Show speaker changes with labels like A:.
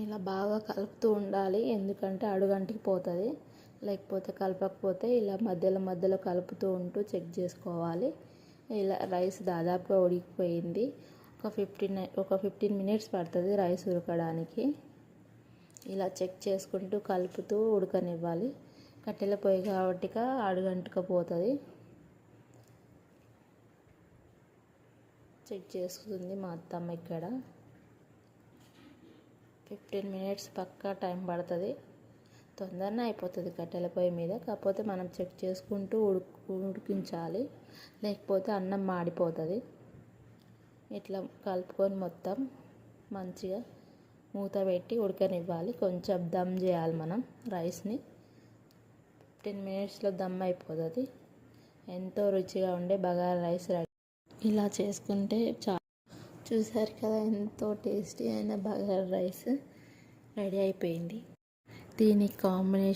A: ఇలా బాగా కలుపుతూ ఉండాలి, ఎందుకంటే అడుగంటికి పోతుంది. లేకపోతే కలపకపోతే ఇలా మధ్యలో మధ్యలో కలుపుతూ ఉంటూ చెక్ చేసుకోవాలి. ఇలా రైస్ దాదాపుగా ఉడికిపోయింది. ఒక 15 మినిట్స్ పడుతుంది రైస్ ఉడకడానికి. ఇలా చెక్ చేసుకుంటూ కలుపుతూ ఉడకనివ్వాలి. కట్టెల పొయ్యి కాబట్టి అడుగంటుకపోతుంది. చెక్ చేసుకుంది మా అత్తమ్మ ఇక్కడ. 15 మినిట్స్ పక్కా టైం పడుతుంది. తొందరనే అయిపోతుంది కట్టెల పొయ్యి మీద. కాకపోతే మనం చెక్ చేసుకుంటూ ఉడికించాలి, లేకపోతే అన్నం మాడిపోతుంది. ఇట్లా కలుపుకొని మొత్తం మంచిగా మూత పెట్టి ఉడకనివ్వాలి. కొంచెం దమ్ చేయాలి మనం రైస్ని. 15 మినిట్స్లో దమ్ అయిపోతుంది. ఎంతో రుచిగా ఉండే బగారా రైస్ రెడీ. ఇలా చేసుకుంటే చూసారు కదా, ఎంతో టేస్టీ అయిన బగారా రైస్ రెడీ అయిపోయింది. దీనికి కాంబినేషన్